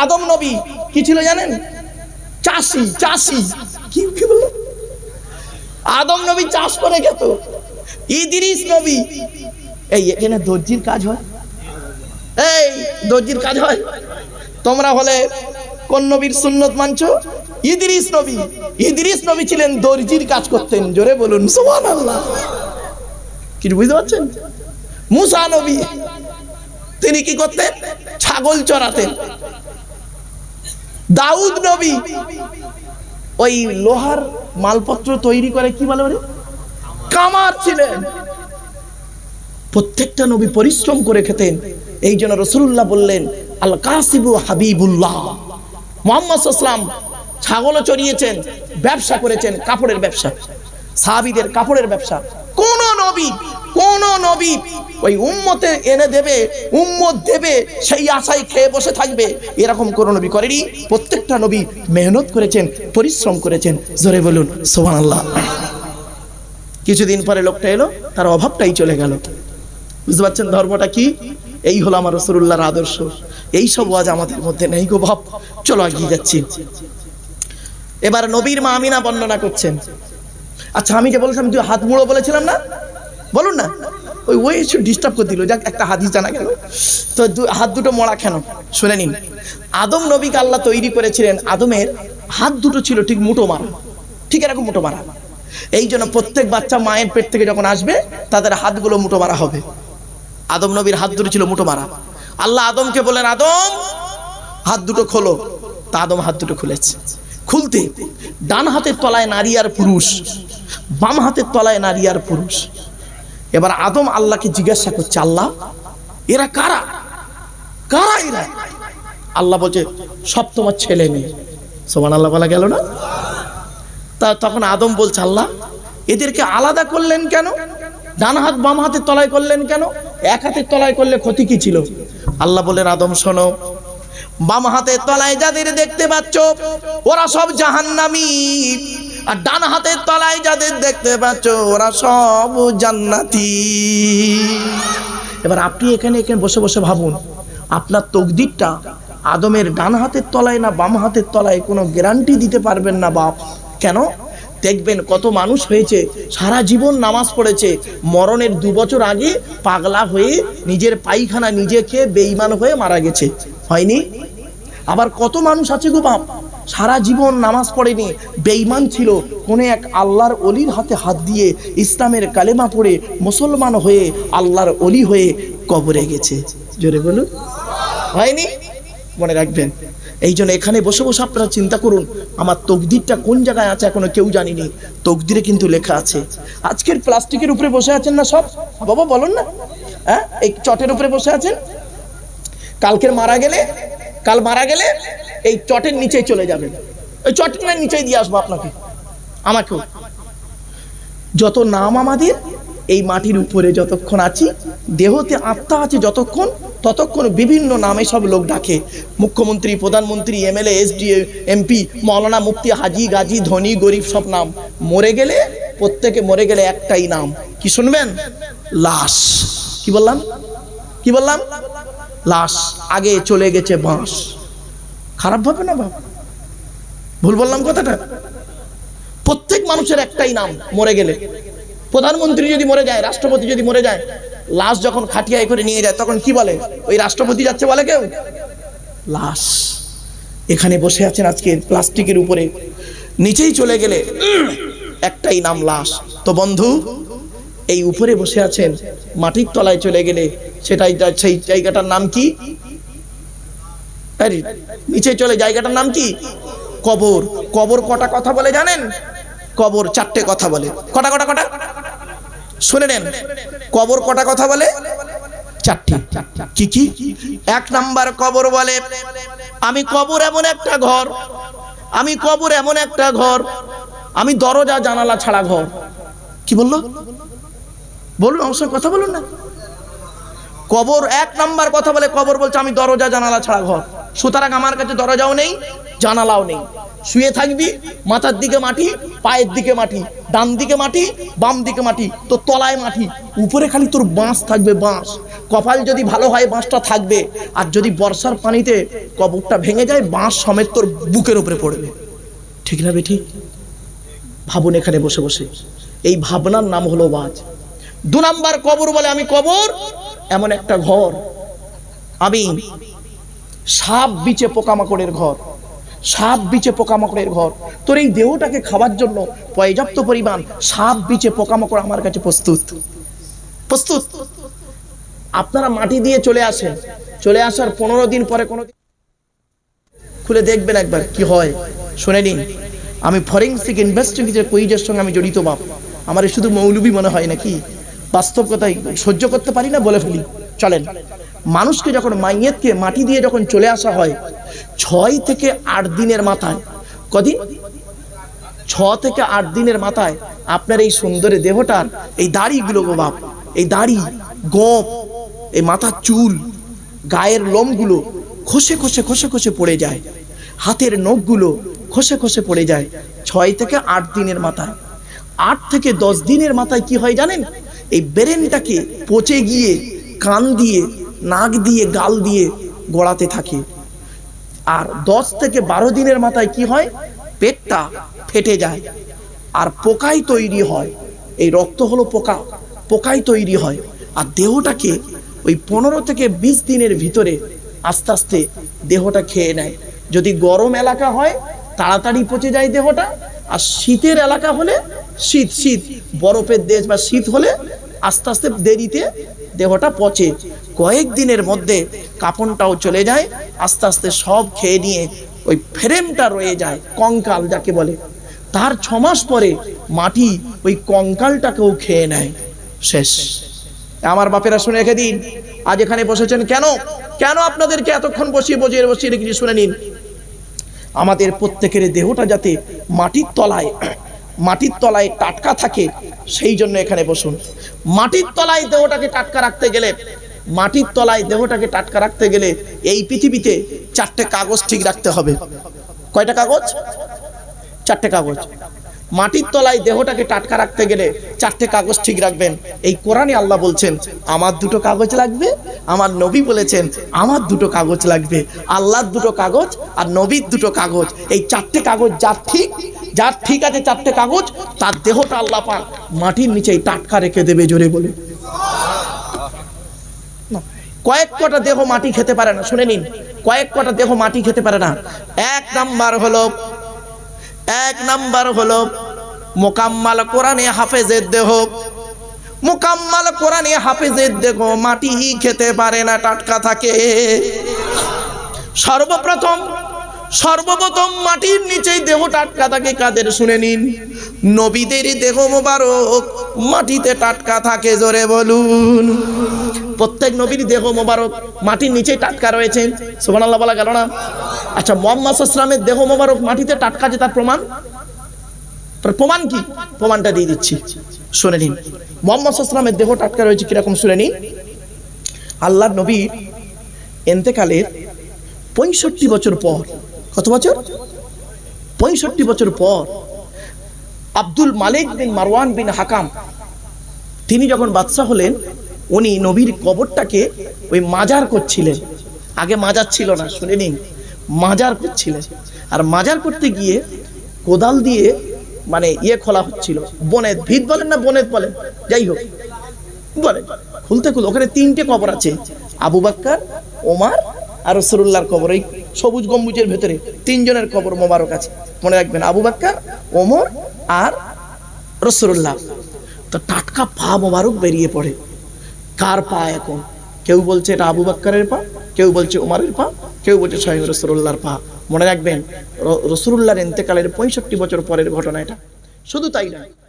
আদম নবী কি ছিল জানেন? চাষি। চাষি কি বললো? আদম নবী চাষ করে খেত। ইদ্রিস নবী, এই এখানে দর্জির কাজ হয়, এই দর্জির কাজ হয়। তোমরা হলে কোন নবীর সুন্নত মানছো? ইদ্রিস নবী। ইদ্রিস নবী ছিলেন দর্জির কাজ করতেন। জোরে বলুন সুবহানাল্লাহ। কি বুঝতে পারছেন? মুসা নবী তিনি কি করতেন? ছাগল চড়াতেন। দাউদ নবী ওই লোহার মালপত্র তৈরি করে কি বলে ওরে? কামার ছিলেন। প্রত্যেকটা নবী পরিশ্রম করে খেতেন। এই জন্য রাসূলুল্লাহ বললেন আল কাসিবু হাবিবুল্লাহ। মুহাম্মদ সাল্লাল্লাহু আলাইহি ওয়াসাল্লাম ছাগলও চড়িয়েছেন, ব্যবসা করেছেন, কাপড়ের ব্যবসা, সাহাবীদের কাপড়ের ব্যবসা। কোন নবী ওই উম্মতে এনে দেবে, উম্মত দেবে সেই আশায় খেয়ে বসে থাকবে, এরকম কোন নবী করেনি। প্রত্যেকটা নবী মেহনত করেছেন, পরিশ্রম করেছেন। জোরে বলুন সুবহানাল্লাহ। কিছুদিন পরে লোকটা এলো, তার অভাবটাই চলে গেল। বুঝতে পারছেন ধর্মটা কি? এই হলো আমার রাসূলুল্লাহর আদর্শ। এই সব ওয়াজ আমাদের মধ্যে নেই গো বাপ। চলো এগিয়ে যাচ্ছি। এবার নবীর মা আমিনা বর্ণনা করছেন। আচ্ছা, আমি যে বলছিলাম তুই হাত মুড়ো বলেছিলাম না, বলুন না, ওই একটু ডিস্টার্ব করে দিল। যাক, একটা হাদিস জানা গেল। তো হাত দুটো মোড়া কেন শুনে নিন। আদম নবীকে আল্লাহ তৈরি করেছিলেন, আদমের হাত দুটো ছিল ঠিক মুঠো মারা, ঠিক এরকম মুঠো মারা। এই জন্য প্রত্যেক বাচ্চা মায়ের পেট থেকে যখন আসবে তাদের হাতগুলো মুঠো মারা হবে। আদম নবীর হাত দুটো ছিল মুঠো মারা। আল্লাহ আদমকে বলেন আদম হাত দুটো খোলো। তা আদম হাত দুটো খুলেছে। খুলতে ডান হাতের তলায় নারী আর পুরুষ, বাম হাতের তলায় নারী আর পুরুষ। এবার আদম আল্লাহকে জিজ্ঞাসা করছে, আল্লাহ এরা কারা? কারা এরা? আল্লাহ বলছে সব তোমার ছেলে মেয়ে। সুবহানাল্লাহ বলা গেল না? তা তখন আদম বলছে, আল্লাহ এদেরকে আলাদা করলেন কেন? ডান হাত বাম হাতের তলায় করলেন কেন? এক হাতের তলায় করলে ক্ষতি কি ছিল? আল্লাহ বলেন আদম শোনো, বাম হাতের তলায় যাদের দেখতে পাচ্ছ ওরা সব জাহান্নামী, আর ডান হাতের তলায় যাদের দেখতে পাচ্ছ ওরা সব জান্নাতি। এবার আপনি এখানে বসে বসে ভাবুন, আপনার তকদিরটা আদমের ডান হাতের তলায় না বাম হাতের তলায় কোনো গ্যারান্টি দিতে পারবেন না বাপ। কেন? দেখবেন কত মানুষ হয়েছে সারা জীবন নামাজ পড়েছে, মরণের 2 বছর আগে পাগলা হয়ে নিজের পায়খানা নিজে খেয়ে বেঈমান হয়ে মারা গেছে, হয়নি? আবার কত মানুষ আছে গো বাপ, সারা জীবন নামাজ পড়েনি, বেঈমান ছিল, কোন এক আল্লাহর ওলির হাতে হাত দিয়ে ইসলামের কালেমা পড়ে মুসলমান হয়ে আল্লাহর ওলি হয়ে কবরে গেছে। জোরে বলুন, হয়নি? মনে রাখবেন। এই জন্য এখানে বসে বসে আপনারা চিন্তা করুন, আমার তকদিরটা কোন জায়গায় আছে এখনো কেউ জানিনি। তকদিরে কিন্তু লেখা আছে। আজকের প্লাস্টিকের উপরে বসে আছেন না সব বাবা, বলুন না, হ্যাঁ এই চটের উপরে বসে আছেন। কাল মারা গেলে এই চটের নিচেই চলে যাবেন, ওই চটের নিচেই দিয়ে আসবো আপনাকে, আমাকেও। যত নাম আমাদের এই মাটির উপরে যতক্ষণ আছি, দেহতে আত্মা আছে যতক্ষণ, ততক্ষণ বিভিন্ন নামে সব লোক ডাকে। মুখ্যমন্ত্রী, প্রধানমন্ত্রী, এমএলএ, এসডি, এমপি, মৌলানা, মুফতি, হাজি, গাজী, ধনী, গরিব সব নাম। মরে গেলে প্রত্যেকে মরে গেলে একটাই নাম, কি শুনবেন? লাশ। কি বললাম? লাশ। আগে চলে গেছে বাঁশ। খারাপ ভাবে না বাবা, ভুল বললাম কথাটা? প্রত্যেক মানুষের একটাই নাম মরে গেলে। প্রধানমন্ত্রী যদি মরে যায়, রাষ্ট্রপতি যদি মরে যায়, লাশ যখন খাটিয়ায় করে নিয়ে যায় তখন কি বলে? ওই রাষ্ট্রপতি যাচ্ছে বলে কেউ? লাশ। এখানে বসে আছেন আজকে প্লাস্টিকের উপরে, নিচেই চলে গেলে একটাই নাম লাশ। তো বন্ধু, এই উপরে বসে আছেন, মাটির তলায় চলে গেলে সেটাই, সেই জায়গাটার নাম কি? নিচে চলে জায়গাটার নাম কি? কবর। কবর কটা কথা বলে জানেন? কবর 4টে কথা বলে। কটা? শুনে নেন, কবর কটা কথা বলে? 4টি। কি? 1 নাম্বার কবর বলে আমি কবর এমন একটা ঘর, আমি কবর এমন একটা ঘর, আমি দরজা জানালা ছাড়া ঘর। কি বললো? বলুন, অবশ্যই কথা বলুন না। কবর 1 নাম্বার কথা বলে, কবর বলছে আমি দরজা জানালা ছাড়া ঘর। সুতরাং আমার কাছে দরজাও নেই, জানালাও নেই, শুয়ে থাকবি, মাথার দিকে মাটি, পায়ের দিকে মাটি, ডান দিকে মাটি, বাম দিকে মাটি, তো তলায় মাটি, উপরে খালি তোর বাঁশ থাকবে, বাঁশ। কপাল যদি ভালো হয় বাঁশটা থাকবে, আর যদি বর্ষার পানিতে কবরটা ভেঙে যায় বাঁশ সমেত তোর বুকের উপরে পড়বে। ঠিক না বেঠিক? ভাবুন এখানে বসে বসে, এই ভাবনার নাম হলো ওয়াজ। 2 নাম্বার কবর বলে, আমি কবর এমন একটা ঘর, আমি সাপ বিচে পোকামাকড়ের ঘর, সাপ বিচে পোকামাকড়ের ঘর। তোর এই দেহটাকে খাবার জন্য পর্যাপ্ত পরিমাণ সাপ বিচে পোকামাকড় আমার কাছে প্রস্তুত, প্রস্তুত। আপনারা মাটি দিয়ে চলে আসেন, চলে আসার 15 দিন পরে কোনো খুলে দেখবেন একবার কি হয়, শুনে নিন। আমি ফরেনসিক ইনভেস্টিগেশন কুইজের সঙ্গে আমি জড়িত বাপ, আমার শুধু মৌলবি মনে হয় নাকি, বাস্তব কথাই সহ্য করতে পারি না, বলে ফেলি। চলেন, মানুষকে যখন মাইয়েতকে মাটি দিয়ে যখন চলে আসা হয় 6 থেকে 8 দিনের মাথায়, কদিন? 6 থেকে 8 দিনের মাথায় আপনার এই সুন্দরী দেহটার এই দাড়িগুলো গো বাপ, এই দাড়ি, গোঁফ, এই মাথার চুল, গায়ের লোমগুলো খসে খসে খসে খসে পড়ে যায়, হাতের নখগুলো খসে খসে পড়ে যায় 6 থেকে 8 দিনের মাথায়। 8 থেকে 10 দিনের মাথায় কি হয় জানেন? এই ব্রেনটাকে পচে গিয়ে কান দিয়ে, নাক দিয়ে, গাল দিয়ে গড়াতে থাকে। আর 10 থেকে 12 দিনের মাথায় কি হয়? পেটটা ফেটে যায় আর পোকায় তৈরি হয়। এই রক্ত হলো পোকা, পোকায় তৈরি হয়। আর দেহটাকে ওই 15 থেকে 20 দিনের ভিতরে আস্তে আস্তে দেহটা খেয়ে নেয়। যদি গরম এলাকা হয় তাড়াতাড়ি পচে যায় দেহটা, আর শীতের এলাকা হলে, শীত শীত বরফের দেশ বা শীত হলে আস্তে আস্তে দেরিতে দেহটা পচে। কয়েক দিনের মধ্যে কাপড়টাও চলে যায়, আস্তে আস্তে সব খেয়ে নিয়ে ওই ফ্রেমটা রয়ে যায়, কঙ্কাল যাকে বলে। তার 6 মাস পরে মাটি ওই কঙ্কালটাকেও খেয়ে নেয়, শেষ। আমার বাপেরা শুনে রেখে দিন, আজ এখানে বসেছেন কেন? কেন আপনাদেরকে এতক্ষণ বসিয়ে বসিয়ে বসিয়ে রেখেছি শুনে নিন। আমাদের প্রত্যেকের দেহটা যাতে মাটির তলায়, মাটির তলায় টাটকা থাকে, সেই জন্য এখানে বসুন। মাটির তলায় দেহটাকে টাটকা রাখতে গেলে, মাটির তলায় দেহটাকে টাটকা রাখতে গেলে এই পৃথিবীতে 4টে কাগজ ঠিক রাখতে হবে। কয়টা কাগজ? 4টে কাগজ। মাটির তলায় দেহটাকে টাটকা রাখতে গেলে 4টে কাগজ ঠিক রাখবেন। এই কোরআনে আল্লাহ বলছেন আমার 2টো কাগজ লাগবে, আমার নবী বলেছেন আমার 2টো কাগজ লাগবে। আল্লাহর 2টো কাগজ আর নবীর 2টো কাগজ, এই 4টে কাগজ যার ঠিক আছে 4টে কাগজ, তার দেহটা আল্লাহ পাক মাটির নিচেই টাটকা রেখে দেবে। জোরে বলে। কয়েক কটা দেহ মাটি খেতে পারে না, শুনে নিন, কয়েক কটা দেহ মাটি খেতে পারে না। 1 নাম্বার হলো মোকাম্মাল কোরআনে হাফেজের দেহ। মোকাম্মাল কোরআনে হাফেজের দেহ মাটি খেতে পারে না, টাটকা থাকে। সর্বপ্রথম মাটির নিচেই দেহ টাটকা থাকে কাদের? শুনে নিন, নবীদের দেহ মোবারক মাটিতে টাটকা থাকে। জোরে বলুন। প্রত্যেক নবীর দেহ মোবারক মাটির নিচেই টাটকা রয়েছে। সুবহানাল্লাহ বলা গেল না? আচ্ছা, মুহাম্মদ সাল্লাল্লাহু আলাইহি ওয়াসাল্লামের দেহ মোবারক মাটিতে টাটকা আছে, তার প্রমাণ কি? প্রমাণটা দিয়ে দিচ্ছি, শুনে নিন। মুহাম্মদ সাল্লাল্লাহু আলাইহি ওয়াসাল্লামের দেহ টাটকা রয়েছে কিরকম শুনে নিন। আল্লাহর নবীর ইন্তেকালের 65 বছর পর, কত বছর? 65 বছর পর আব্দুল মালিক বিন মারওয়ান বিন হাকাম, তিনি যখন বাদশা হলেন, উনি নবীর কবরটাকে ওই মাজার করছিলেন। আগে মাজার ছিল না, শুনে নিন, মাজার করছিলেন। আর মাজার করতে গিয়ে কোদাল দিয়ে মানে খোলা হচ্ছিল, বনেত ভিত বলেন না বনেত বলেন, যাই হোক বলেন, খুলতে ওখানে 3টে কবর আছে, আবু বকর, ওমর আর রাসূলুল্লাহর কবর। এই সবুজ গম্বুজের ভেতরে 3 জনের কবর মোবারক আছে, মনে রাখবেন, আবু বকর, ওমর আর রাসূলুল্লাহ। তো টাটকা পা মোবারক বেরিয়ে পড়ে। কার পা এখন? কেউ বলছে এটা আবু বকরের পা, কেউ বলছে ওমরের পা, কেউ বলছে স্বয়ং রাসূলুল্লাহর পা। মনে রাখবেন, রাসূলুল্লাহর ইন্তেকালের 65 বছর পরের ঘটনা এটা। শুধু তাই না,